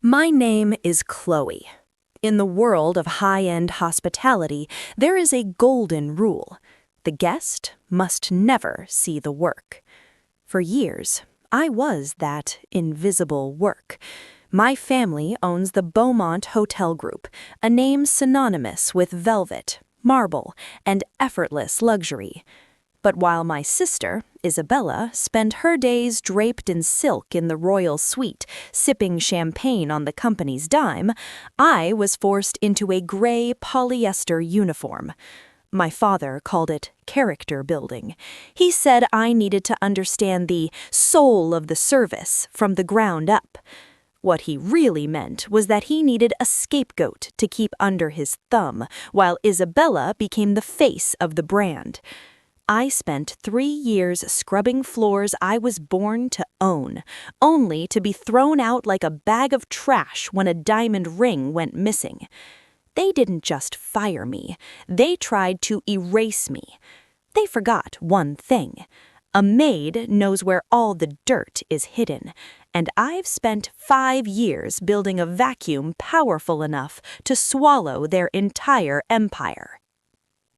My name is Chloe. In the world of high-end hospitality, there is a golden rule. The guest must never see the work. For years, I was that invisible work. My family owns the Beaumont Hotel Group, a name synonymous with velvet, marble, and effortless luxury. But while my sister, Isabella, spent her days draped in silk in the royal suite, sipping champagne on the company's dime, I was forced into a gray polyester uniform. My father called it character building. He said I needed to understand the soul of the service from the ground up. What he really meant was that he needed a scapegoat to keep under his thumb, while Isabella became the face of the brand. I spent 3 years scrubbing floors I was born to own, only to be thrown out like a bag of trash when a diamond ring went missing. They didn't just fire me, they tried to erase me. They forgot one thing. A maid knows where all the dirt is hidden, and I've spent 5 years building a vacuum powerful enough to swallow their entire empire.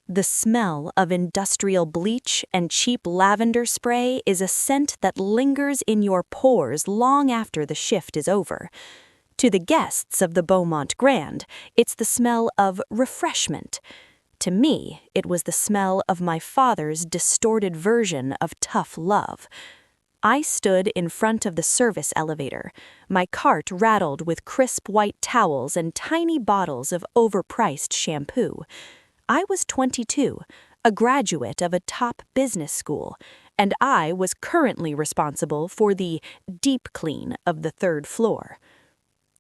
The smell of industrial bleach and cheap lavender spray is a scent that lingers in your pores long after the shift is over. To the guests of the Beaumont Grand, it's the smell of refreshment. To me, it was the smell of my father's distorted version of tough love. I stood in front of the service elevator. My cart rattled with crisp white towels and tiny bottles of overpriced shampoo. I was 22, a graduate of a top business school, and I was currently responsible for the deep clean of the 3rd floor.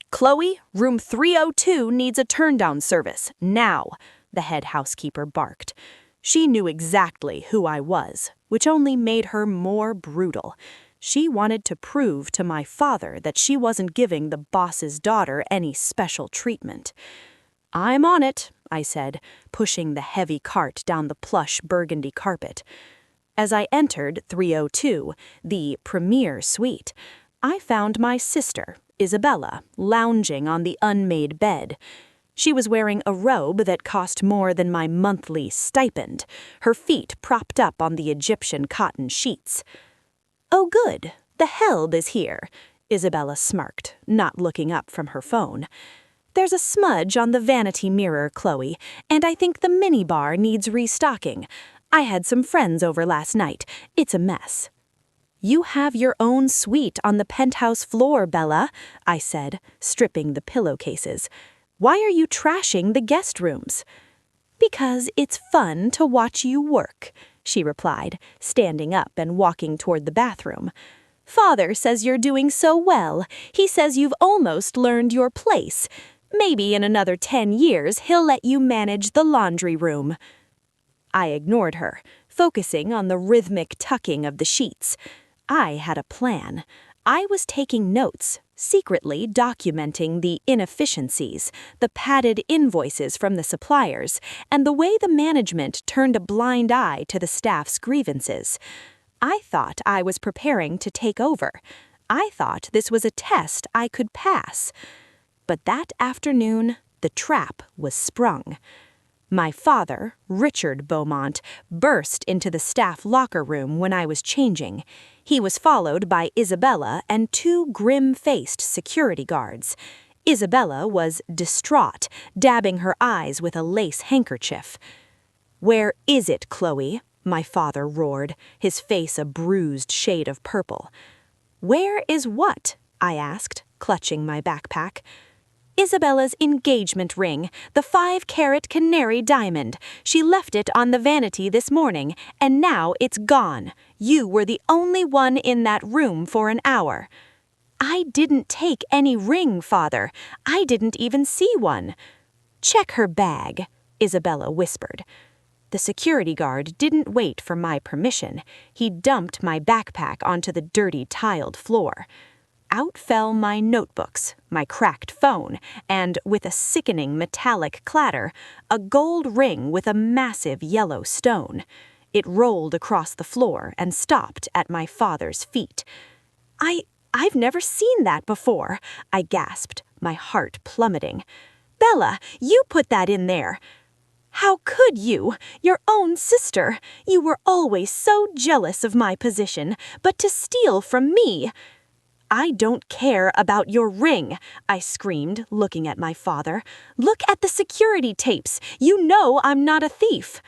"Chloe, room 302 needs a turn-down service, now," the head housekeeper barked. She knew exactly who I was, which only made her more brutal. She wanted to prove to my father that she wasn't giving the boss's daughter any special treatment. "I'm on it," I said, pushing the heavy cart down the plush burgundy carpet. As I entered 302, the premier suite, I found my sister, Isabella, lounging on the unmade bed. She was wearing a robe that cost more than my monthly stipend, her feet propped up on the Egyptian cotton sheets. "Oh good, the help is here," Isabella smirked, not looking up from her phone. "There's a smudge on the vanity mirror, Chloe, and I think the minibar needs restocking. I had some friends over last night. It's a mess." "You have your own suite on the penthouse floor, Bella," I said, stripping the pillowcases. "Why are you trashing the guest rooms?" "Because it's fun to watch you work," she replied, standing up and walking toward the bathroom. "Father says you're doing so well. He says you've almost learned your place. Maybe in another 10 years he'll let you manage the laundry room." I ignored her, focusing on the rhythmic tucking of the sheets. I had a plan. I was taking notes, secretly documenting the inefficiencies, the padded invoices from the suppliers, and the way the management turned a blind eye to the staff's grievances. I thought I was preparing to take over. I thought this was a test I could pass. But that afternoon, the trap was sprung. My father, Richard Beaumont, burst into the staff locker room when I was changing. He was followed by Isabella and 2 grim-faced security guards. Isabella was distraught, dabbing her eyes with a lace handkerchief. "Where is it, Chloe?" my father roared, his face a bruised shade of purple. "Where is what?" I asked, clutching my backpack. "Isabella's engagement ring, the 5-carat canary diamond. She left it on the vanity this morning, and now it's gone. You were the only one in that room for an hour." "I didn't take any ring, Father. I didn't even see one." "Check her bag," Isabella whispered. The security guard didn't wait for my permission. He dumped my backpack onto the dirty tiled floor. Out fell my notebooks, my cracked phone, and, with a sickening metallic clatter, a gold ring with a massive yellow stone. It rolled across the floor and stopped at my father's feet. I've never seen that before," I gasped, my heart plummeting. "Bella, you put that in there." "How could you? Your own sister. You were always so jealous of my position, but to steal from me." "I don't care about your ring," I screamed, looking at my father. "Look at the security tapes. You know I'm not a thief."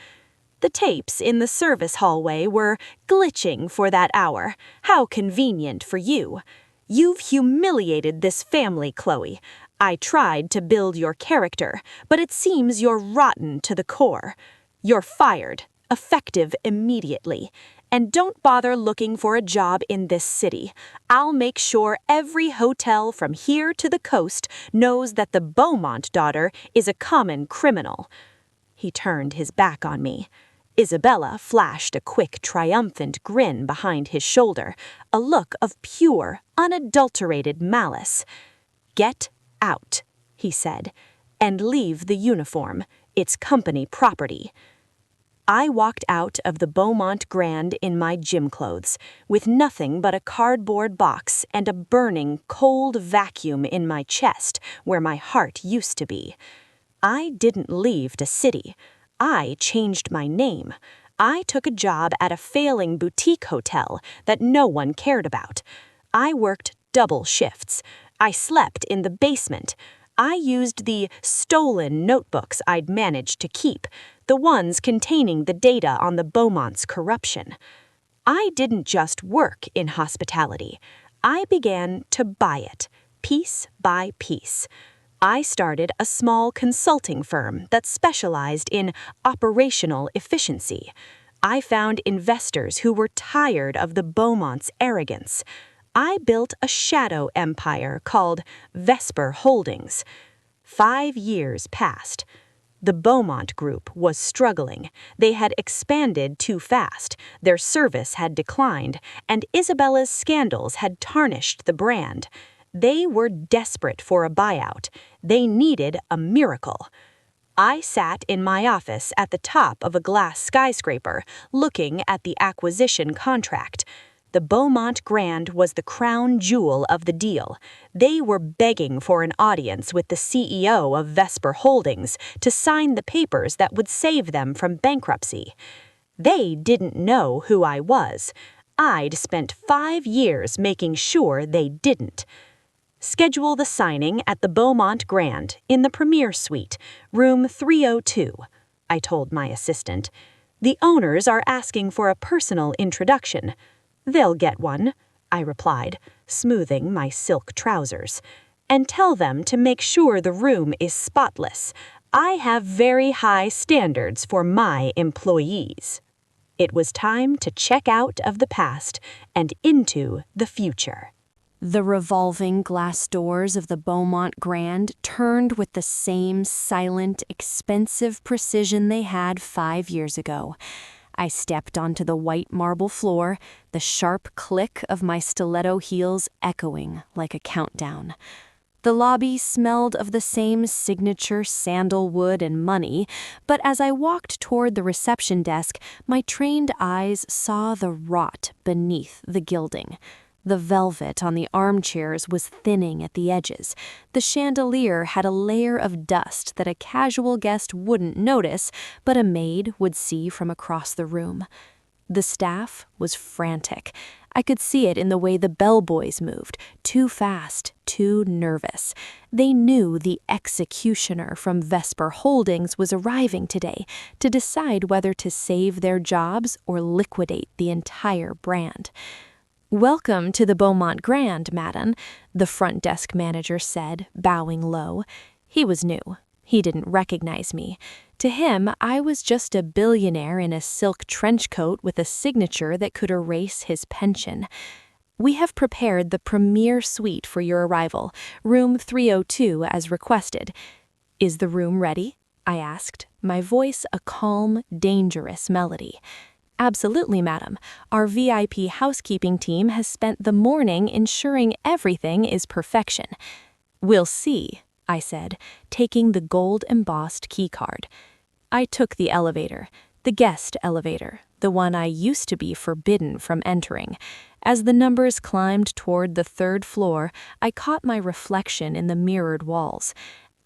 The tapes in the service hallway were glitching for that hour. How convenient for you. "You've humiliated this family, Chloe. I tried to build your character, but it seems you're rotten to the core. You're fired, effective immediately. And don't bother looking for a job in this city. I'll make sure every hotel from here to the coast knows that the Beaumont daughter is a common criminal." He turned his back on me. Isabella flashed a quick, triumphant grin behind his shoulder, a look of pure, unadulterated malice. "Get out," he said, "and leave the uniform. It's company property." I walked out of the Beaumont Grand in my gym clothes, with nothing but a cardboard box and a burning, cold vacuum in my chest where my heart used to be. I didn't leave the city. I changed my name. I took a job at a failing boutique hotel that no one cared about. I worked double shifts. I slept in the basement. I used the stolen notebooks I'd managed to keep, the ones containing the data on the Beaumont's corruption. I didn't just work in hospitality. I began to buy it, piece by piece. I started a small consulting firm that specialized in operational efficiency. I found investors who were tired of the Beaumont's arrogance. I built a shadow empire called Vesper Holdings. 5 years passed. The Beaumont Group was struggling. They had expanded too fast, their service had declined, and Isabella's scandals had tarnished the brand. They were desperate for a buyout. They needed a miracle. I sat in my office at the top of a glass skyscraper, looking at the acquisition contract. The Beaumont Grand was the crown jewel of the deal. They were begging for an audience with the CEO of Vesper Holdings to sign the papers that would save them from bankruptcy. They didn't know who I was. I'd spent 5 years making sure they didn't. "Schedule the signing at the Beaumont Grand in the Premier Suite, room 302, I told my assistant. "The owners are asking for a personal introduction." "They'll get one," I replied, smoothing my silk trousers. "And tell them to make sure the room is spotless. I have very high standards for my employees." It was time to check out of the past and into the future. The revolving glass doors of the Beaumont Grand turned with the same silent, expensive precision they had 5 years ago. I stepped onto the white marble floor, the sharp click of my stiletto heels echoing like a countdown. The lobby smelled of the same signature sandalwood and money, but as I walked toward the reception desk, my trained eyes saw the rot beneath the gilding. The velvet on the armchairs was thinning at the edges. The chandelier had a layer of dust that a casual guest wouldn't notice, but a maid would see from across the room. The staff was frantic. I could see it in the way the bellboys moved, too fast, too nervous. They knew the executioner from Vesper Holdings was arriving today to decide whether to save their jobs or liquidate the entire brand. "Welcome to the Beaumont Grand, madam," the front desk manager said, bowing low. He was new. He didn't recognize me. To him, I was just a billionaire in a silk trench coat with a signature that could erase his pension. "We have prepared the premier suite for your arrival, room 302 as requested." "Is the room ready?" I asked, my voice a calm, dangerous melody. "Absolutely, madam. Our VIP housekeeping team has spent the morning ensuring everything is perfection." "We'll see," I said, taking the gold-embossed keycard. I took the elevator, the guest elevator, the one I used to be forbidden from entering. As the numbers climbed toward the third floor, I caught my reflection in the mirrored walls.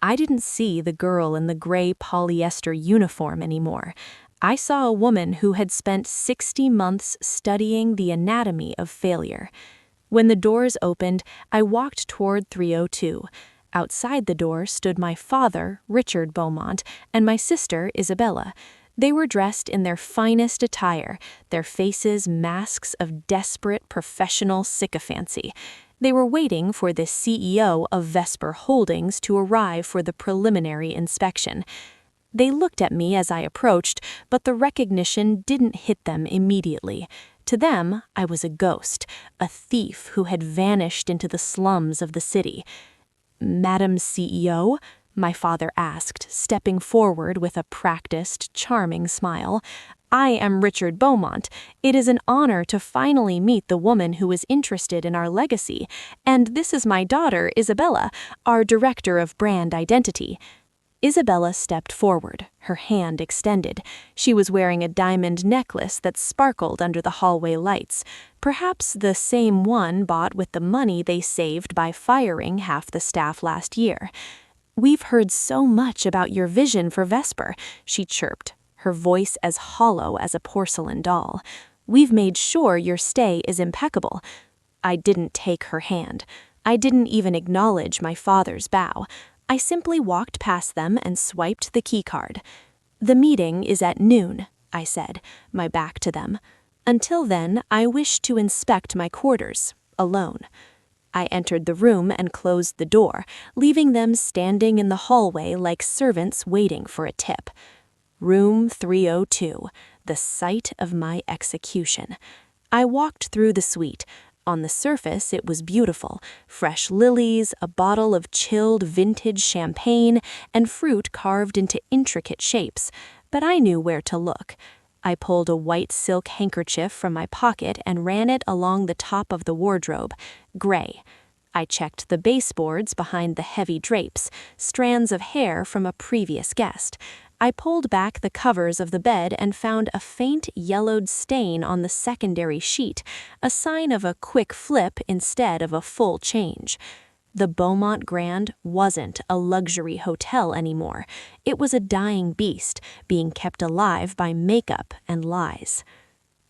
I didn't see the girl in the gray polyester uniform anymore. I saw a woman who had spent 60 months studying the anatomy of failure. When the doors opened, I walked toward 302. Outside the door stood my father, Richard Beaumont, and my sister, Isabella. They were dressed in their finest attire, their faces masks of desperate professional sycophancy. They were waiting for the CEO of Vesper Holdings to arrive for the preliminary inspection. They looked at me as I approached, but the recognition didn't hit them immediately. To them, I was a ghost, a thief who had vanished into the slums of the city. "Madam CEO?" my father asked, stepping forward with a practiced, charming smile. "I am Richard Beaumont. It is an honor to finally meet the woman who is interested in our legacy, and this is my daughter, Isabella, our director of brand identity." Isabella stepped forward, her hand extended. She was wearing a diamond necklace that sparkled under the hallway lights, perhaps the same one bought with the money they saved by firing half the staff last year. "We've heard so much about your vision for Vesper," she chirped, her voice as hollow as a porcelain doll. "We've made sure your stay is impeccable." I didn't take her hand. I didn't even acknowledge my father's bow. I simply walked past them and swiped the keycard. "The meeting is at noon," I said, my back to them. "Until then, I wish to inspect my quarters, alone." I entered the room and closed the door, leaving them standing in the hallway like servants waiting for a tip. Room 302, the site of my execution. I walked through the suite. On the surface, it was beautiful. Fresh lilies, a bottle of chilled vintage champagne, and fruit carved into intricate shapes. But I knew where to look. I pulled a white silk handkerchief from my pocket and ran it along the top of the wardrobe. Gray. I checked the baseboards behind the heavy drapes, strands of hair from a previous guest. I pulled back the covers of the bed and found a faint yellowed stain on the secondary sheet, a sign of a quick flip instead of a full change. The Beaumont Grand wasn't a luxury hotel anymore. It was a dying beast, being kept alive by makeup and lies.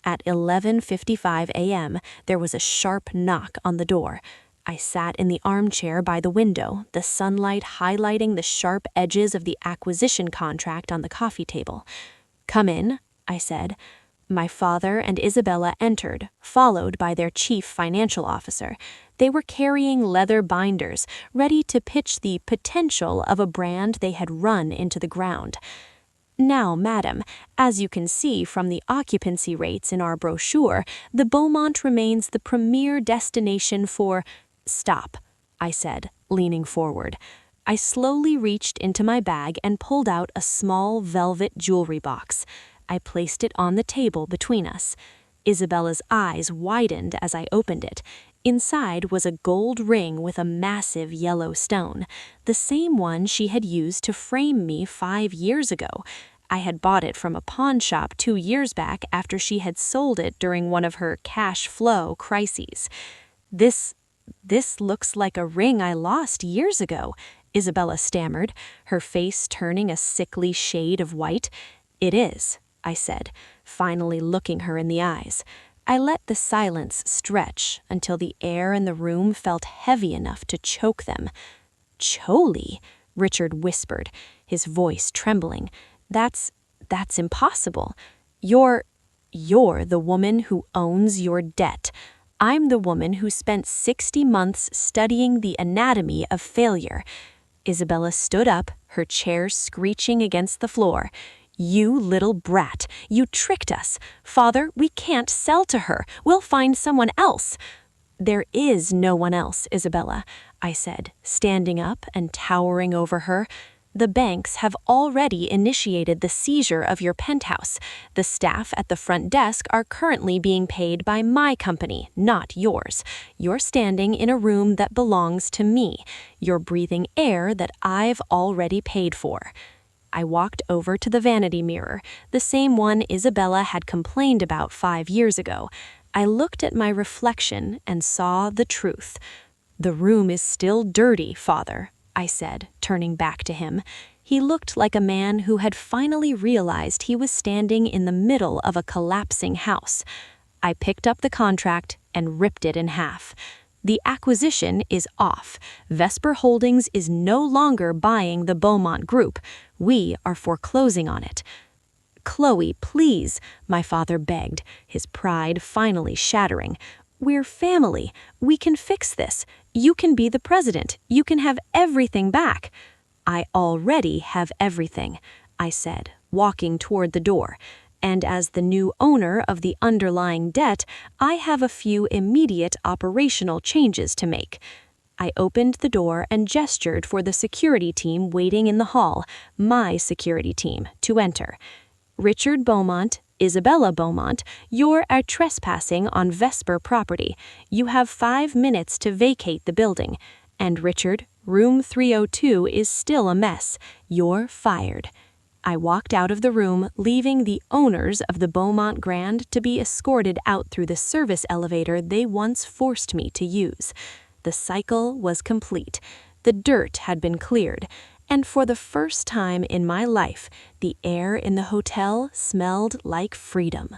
At 11:55 a.m., there was a sharp knock on the door. I sat in the armchair by the window, the sunlight highlighting the sharp edges of the acquisition contract on the coffee table. "Come in," I said. My father and Isabella entered, followed by their chief financial officer. They were carrying leather binders, ready to pitch the potential of a brand they had run into the ground. "Now, madam, as you can see from the occupancy rates in our brochure, the Beaumont remains the premier destination for—" "Stop," I said, leaning forward. I slowly reached into my bag and pulled out a small velvet jewelry box. I placed it on the table between us. Isabella's eyes widened as I opened it. Inside was a gold ring with a massive yellow stone, the same one she had used to frame me 5 years ago. I had bought it from a pawn shop 2 years back after she had sold it during one of her cash flow crises. This looks like a ring I lost years ago," Isabella stammered, her face turning a sickly shade of white. "It is," I said, finally looking her in the eyes. I let the silence stretch until the air in the room felt heavy enough to choke them. "Choli," Richard whispered, his voice trembling. That's impossible. You're the woman who owns your debt. I'm the woman who spent 60 months studying the anatomy of failure." Isabella stood up, her chair screeching against the floor. "You little brat, you tricked us. Father, we can't sell to her. We'll find someone else." "There is no one else, Isabella," I said, standing up and towering over her. "The banks have already initiated the seizure of your penthouse. The staff at the front desk are currently being paid by my company, not yours. You're standing in a room that belongs to me. You're breathing air that I've already paid for." I walked over to the vanity mirror, the same one Isabella had complained about 5 years ago. I looked at my reflection and saw the truth. "The room is still dirty, Father," I said, turning back to him. He looked like a man who had finally realized he was standing in the middle of a collapsing house. I picked up the contract and ripped it in half. "The acquisition is off. Vesper Holdings is no longer buying the Beaumont Group. We are foreclosing on it." "Chloe, please," my father begged, his pride finally shattering. "We're family. We can fix this. You can be the president. You can have everything back." "I already have everything," I said, walking toward the door. "And as the new owner of the underlying debt, I have a few immediate operational changes to make." I opened the door and gestured for the security team waiting in the hall, my security team, to enter. "Richard Beaumont, Isabella Beaumont, you're trespassing on Vesper property. You have 5 minutes to vacate the building. And Richard, room 302 is still a mess. You're fired." I walked out of the room, leaving the owners of the Beaumont Grand to be escorted out through the service elevator they once forced me to use. The cycle was complete. The dirt had been cleared, and for the first time in my life, the air in the hotel smelled like freedom.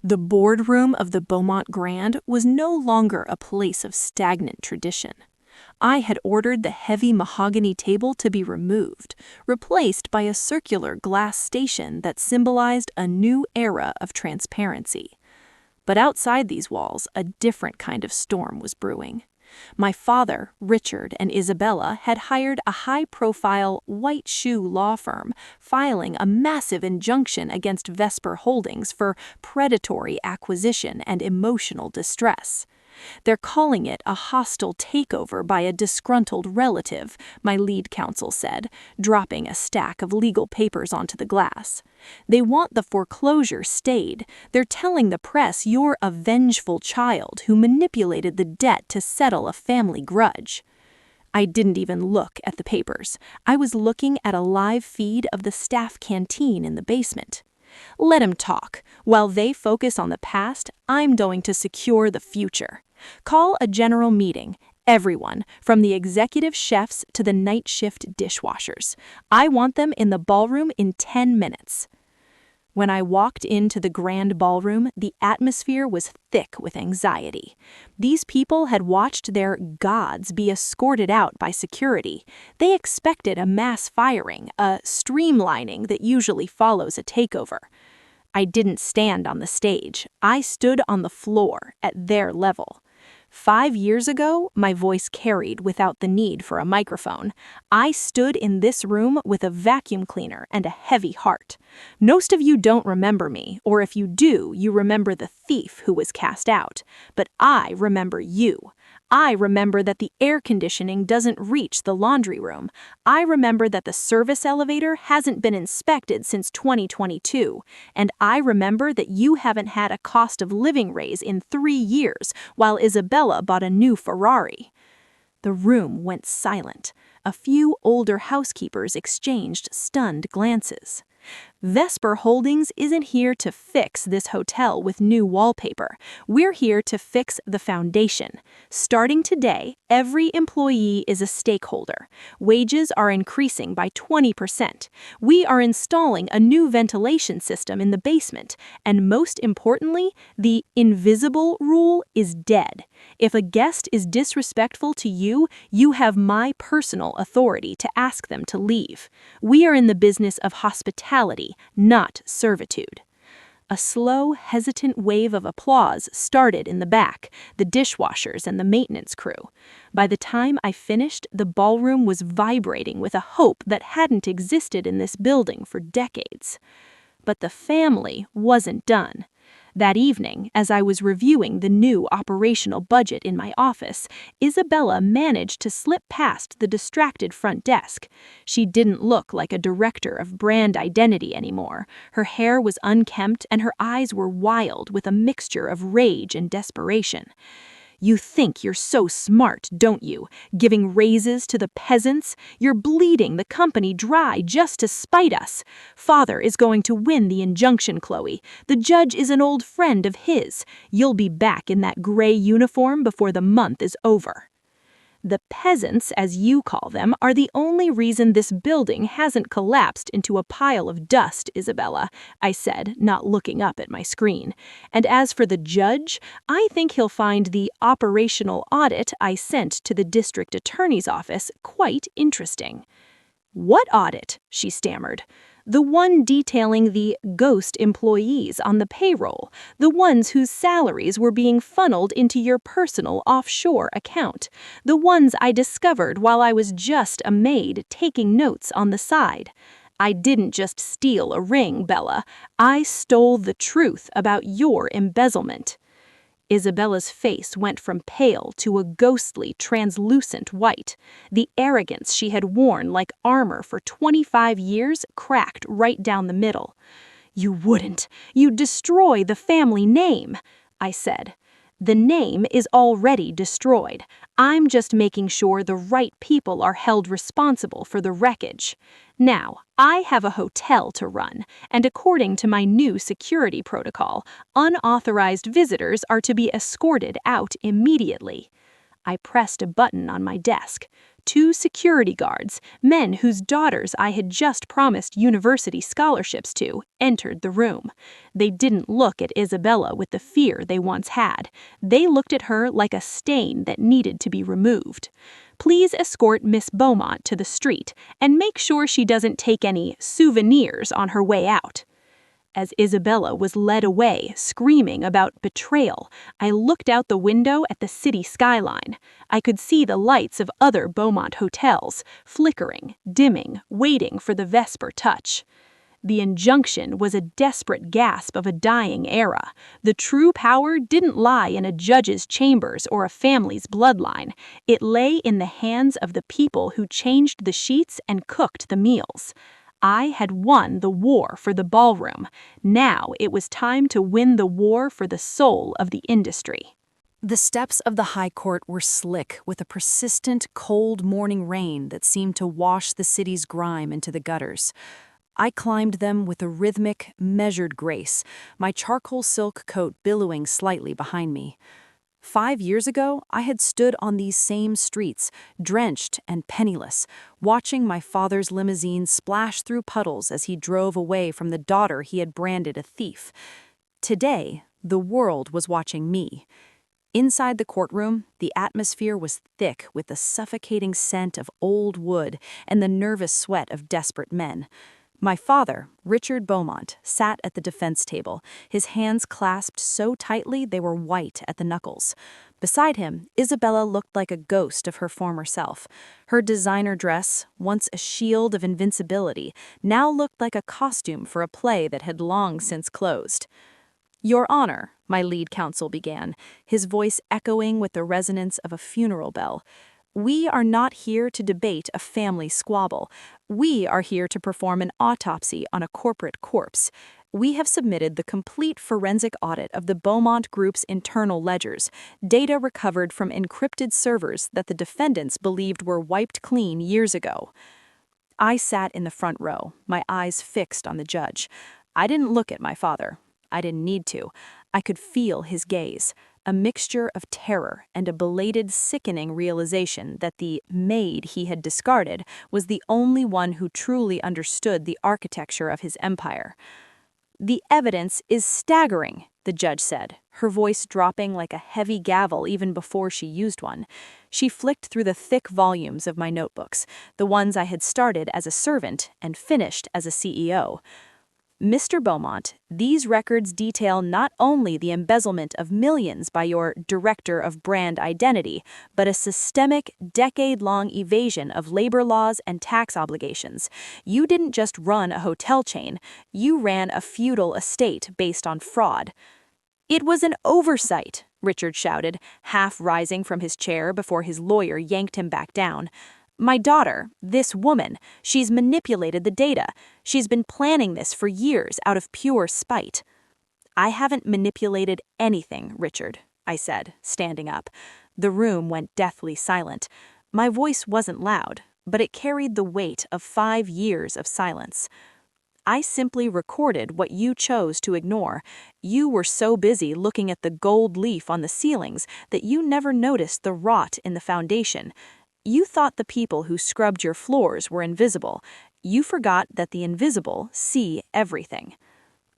The boardroom of the Beaumont Grand was no longer a place of stagnant tradition. I had ordered the heavy mahogany table to be removed, replaced by a circular glass station that symbolized a new era of transparency. But outside these walls, a different kind of storm was brewing. My father, Richard, and Isabella had hired a high-profile white shoe law firm, filing a massive injunction against Vesper Holdings for predatory acquisition and emotional distress. They're calling it a hostile takeover by a disgruntled relative, my lead counsel said, dropping a stack of legal papers onto the glass. They want the foreclosure stayed. They're telling the press you're a vengeful child who manipulated the debt to settle a family grudge. I didn't even look at the papers. I was looking at a live feed of the staff canteen in the basement. Let 'em talk. While they focus on the past, I'm going to secure the future. Call a general meeting. Everyone, from the executive chefs to the night shift dishwashers. I want them in the ballroom in 10 minutes. When I walked into the grand ballroom, the atmosphere was thick with anxiety. These people had watched their gods be escorted out by security. They expected a mass firing, a streamlining that usually follows a takeover. I didn't stand on the stage. I stood on the floor at their level. 5 years ago, my voice carried without the need for a microphone. I stood in this room with a vacuum cleaner and a heavy heart. Most of you don't remember me, or if you do, you remember the thief who was cast out. But I remember you. I remember that the air conditioning doesn't reach the laundry room. I remember that the service elevator hasn't been inspected since 2022. And I remember that you haven't had a cost of living raise in 3 years, while Isabella bought a new Ferrari. The room went silent. A few older housekeepers exchanged stunned glances. Vesper Holdings isn't here to fix this hotel with new wallpaper. We're here to fix the foundation. Starting today, every employee is a stakeholder. Wages are increasing by 20%. We are installing a new ventilation system in the basement. And most importantly, the invisible rule is dead. If a guest is disrespectful to you, you have my personal authority to ask them to leave. We are in the business of hospitality, not servitude. A slow, hesitant wave of applause started in the back, the dishwashers and the maintenance crew. By the time I finished, the ballroom was vibrating with a hope that hadn't existed in this building for decades. But the family wasn't done. That evening, as I was reviewing the new operational budget in my office, Isabella managed to slip past the distracted front desk. She didn't look like a director of brand identity anymore. Her hair was unkempt and her eyes were wild with a mixture of rage and desperation. You think you're so smart, don't you? Giving raises to the peasants? You're bleeding the company dry just to spite us. Father is going to win the injunction, Chloe. The judge is an old friend of his. You'll be back in that gray uniform before the month is over. The peasants, as you call them, are the only reason this building hasn't collapsed into a pile of dust, Isabella, I said, not looking up at my screen. And as for the judge, I think he'll find the operational audit I sent to the district attorney's office quite interesting. What audit? She stammered. The one detailing the ghost employees on the payroll, the ones whose salaries were being funneled into your personal offshore account, the ones I discovered while I was just a maid taking notes on the side. I didn't just steal a ring, Bella. I stole the truth about your embezzlement. Isabella's face went from pale to a ghostly, translucent white. The arrogance she had worn like armor for 25 years cracked right down the middle. You wouldn't. You'd destroy the family name, I said. The name is already destroyed. I'm just making sure the right people are held responsible for the wreckage. Now, I have a hotel to run, and according to my new security protocol, unauthorized visitors are to be escorted out immediately. I pressed a button on my desk. 2 security guards, men whose daughters I had just promised university scholarships to, entered the room. They didn't look at Isabella with the fear they once had. They looked at her like a stain that needed to be removed. Please escort Miss Beaumont to the street and make sure she doesn't take any souvenirs on her way out. As Isabella was led away, screaming about betrayal, I looked out the window at the city skyline. I could see the lights of other Beaumont hotels, flickering, dimming, waiting for the vesper touch. The injunction was a desperate gasp of a dying era. The true power didn't lie in a judge's chambers or a family's bloodline. It lay in the hands of the people who changed the sheets and cooked the meals. I had won the war for the ballroom. Now it was time to win the war for the soul of the industry. The steps of the High Court were slick with a persistent, cold morning rain that seemed to wash the city's grime into the gutters. I climbed them with a rhythmic, measured grace, my charcoal silk coat billowing slightly behind me. 5 years ago, I had stood on these same streets, drenched and penniless, watching my father's limousine splash through puddles as he drove away from the daughter he had branded a thief. Today, the world was watching me. Inside the courtroom, the atmosphere was thick with the suffocating scent of old wood and the nervous sweat of desperate men. My father, Richard Beaumont, sat at the defense table, his hands clasped so tightly they were white at the knuckles. Beside him, Isabella looked like a ghost of her former self. Her designer dress, once a shield of invincibility, now looked like a costume for a play that had long since closed. Your Honor, my lead counsel began, his voice echoing with the resonance of a funeral bell. We are not here to debate a family squabble. We are here to perform an autopsy on a corporate corpse. We have submitted the complete forensic audit of the Beaumont Group's internal ledgers, data recovered from encrypted servers that the defendants believed were wiped clean years ago. I sat in the front row, my eyes fixed on the judge. I didn't look at my father. I didn't need to. I could feel his gaze, a mixture of terror and a belated, sickening realization that the maid he had discarded was the only one who truly understood the architecture of his empire. The evidence is staggering, the judge said, her voice dropping like a heavy gavel even before she used one. She flicked through the thick volumes of my notebooks, the ones I had started as a servant and finished as a CEO. Mr. Beaumont, these records detail not only the embezzlement of millions by your director of brand identity, but a systemic, decade-long evasion of labor laws and tax obligations. You didn't just run a hotel chain, you ran a feudal estate based on fraud. It was an oversight, Richard shouted, half rising from his chair before his lawyer yanked him back down. My daughter, this woman, she's manipulated the data. She's been planning this for years out of pure spite. I haven't manipulated anything, Richard, I said, standing up. The room went deathly silent. My voice wasn't loud, but it carried the weight of 5 years of silence. I simply recorded what you chose to ignore. You were so busy looking at the gold leaf on the ceilings that you never noticed the rot in the foundation. You thought the people who scrubbed your floors were invisible. You forgot that the invisible see everything.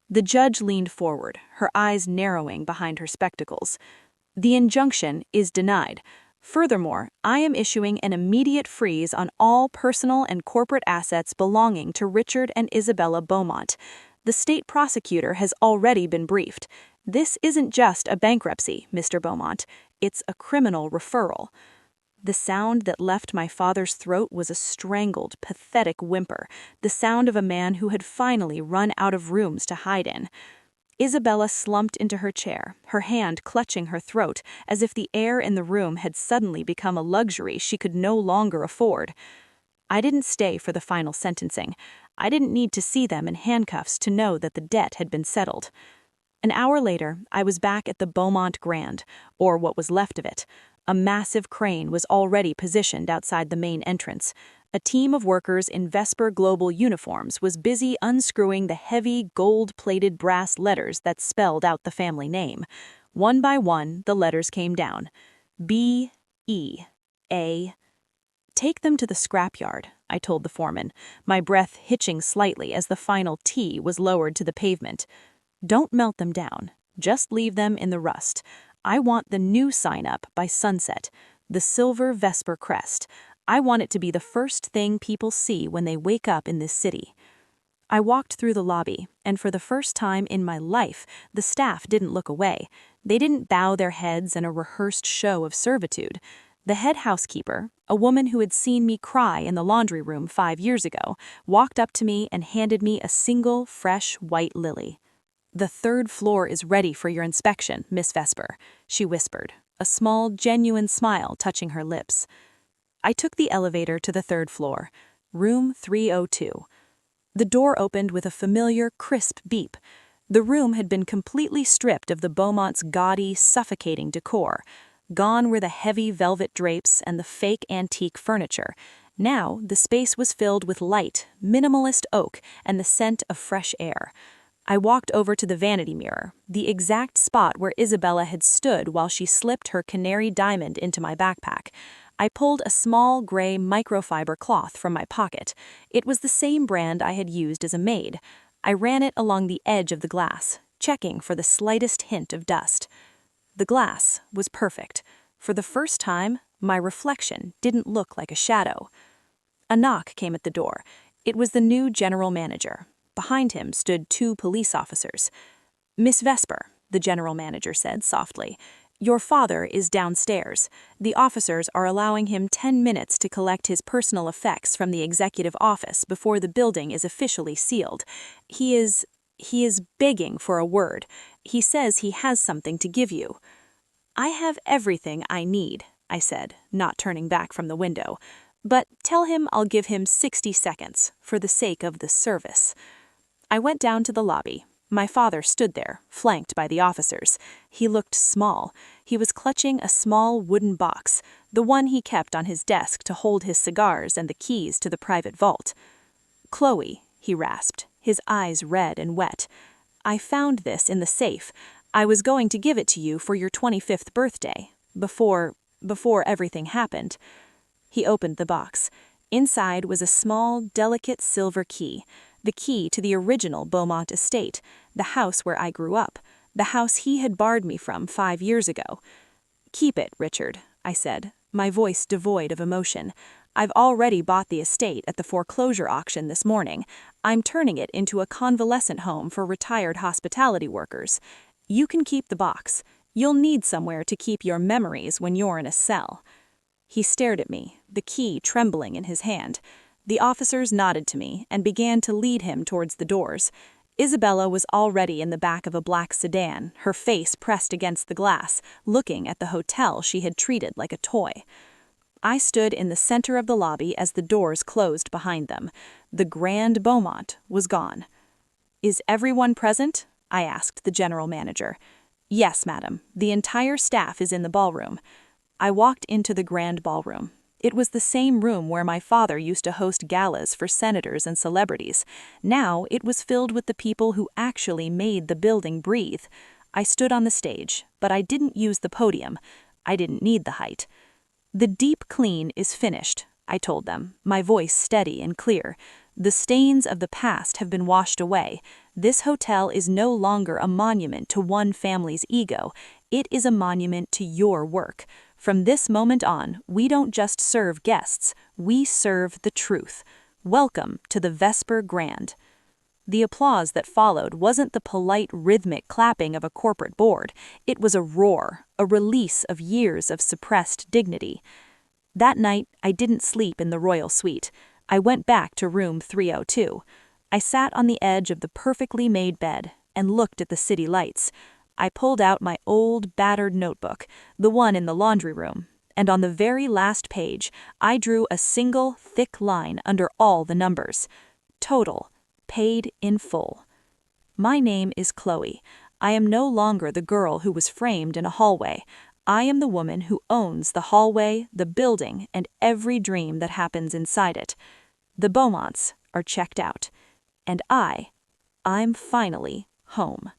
The judge leaned forward, her eyes narrowing behind her spectacles. The injunction is denied. Furthermore, I am issuing an immediate freeze on all personal and corporate assets belonging to Richard and Isabella Beaumont. The state prosecutor has already been briefed. This isn't just a bankruptcy, Mr. Beaumont. It's a criminal referral. The sound that left my father's throat was a strangled, pathetic whimper, the sound of a man who had finally run out of rooms to hide in. Isabella slumped into her chair, her hand clutching her throat, as if the air in the room had suddenly become a luxury she could no longer afford. I didn't stay for the final sentencing. I didn't need to see them in handcuffs to know that the debt had been settled. An hour later, I was back at the Beaumont Grand, or what was left of it. A massive crane was already positioned outside the main entrance. A team of workers in Vesper Global uniforms was busy unscrewing the heavy, gold-plated brass letters that spelled out the family name. One by one, the letters came down. B, E, A. Take them to the scrapyard, I told the foreman, my breath hitching slightly as the final T was lowered to the pavement. Don't melt them down. Just leave them in the rust. I want the new sign up by sunset, the silver Vesper crest. I want it to be the first thing people see when they wake up in this city. I walked through the lobby, and for the first time in my life, the staff didn't look away. They didn't bow their heads in a rehearsed show of servitude. The head housekeeper, a woman who had seen me cry in the laundry room 5 years ago, walked up to me and handed me a single, fresh white lily. "The 3rd floor is ready for your inspection, Miss Vesper," she whispered, a small, genuine smile touching her lips. I took the elevator to the 3rd floor, room 302. The door opened with a familiar, crisp beep. The room had been completely stripped of the Beaumont's gaudy, suffocating decor. Gone were the heavy velvet drapes and the fake antique furniture. Now, the space was filled with light, minimalist oak, and the scent of fresh air. I walked over to the vanity mirror, the exact spot where Isabella had stood while she slipped her canary diamond into my backpack. I pulled a small gray microfiber cloth from my pocket. It was the same brand I had used as a maid. I ran it along the edge of the glass, checking for the slightest hint of dust. The glass was perfect. For the first time, my reflection didn't look like a shadow. A knock came at the door. It was the new general manager. Behind him stood 2 police officers. "Miss Vesper," the general manager said softly, "your father is downstairs. The officers are allowing him 10 minutes to collect his personal effects from the executive office before the building is officially sealed. He is begging for a word. He says he has something to give you." "I have everything I need," I said, not turning back from the window. "But tell him I'll give him 60 seconds, for the sake of the service." I went down to the lobby. My father stood there, flanked by the officers. He looked small. He was clutching a small wooden box, the one he kept on his desk to hold his cigars and the keys to the private vault. "Chloe," he rasped, his eyes red and wet. "I found this in the safe. I was going to give it to you for your 25th birthday, before everything happened." He opened the box. Inside was a small, delicate silver key, the key to the original Beaumont estate, the house where I grew up, the house he had barred me from 5 years ago. "Keep it, Richard," I said, my voice devoid of emotion. "I've already bought the estate at the foreclosure auction this morning. I'm turning it into a convalescent home for retired hospitality workers. You can keep the box. You'll need somewhere to keep your memories when you're in a cell." He stared at me, the key trembling in his hand. The officers nodded to me and began to lead him towards the doors. Isabella was already in the back of a black sedan, her face pressed against the glass, looking at the hotel she had treated like a toy. I stood in the center of the lobby as the doors closed behind them. The Grand Beaumont was gone. "Is everyone present?" I asked the general manager. Yes, madam. The entire staff is in the ballroom. I walked into the grand ballroom. It was the same room where my father used to host galas for senators and celebrities. Now it was filled with the people who actually made the building breathe. I stood on the stage, but I didn't use the podium. I didn't need the height. The deep clean is finished, I told them, my voice steady and clear. The stains of the past have been washed away. This hotel is no longer a monument to one family's ego. It is a monument to your work. From this moment on, we don't just serve guests, we serve the truth. Welcome to the Vesper Grand. The applause that followed wasn't the polite rhythmic clapping of a corporate board. It was a roar, a release of years of suppressed dignity. That night, I didn't sleep in the royal suite. I went back to room 302. I sat on the edge of the perfectly made bed and looked at the city lights. I pulled out my old, battered notebook, the one in the laundry room, and on the very last page, I drew a single, thick line under all the numbers. Total, paid in full. My name is Chloe. I am no longer the girl who was framed in a hallway. I am the woman who owns the hallway, the building, and every dream that happens inside it. The Beaumonts are checked out. And I'm finally home.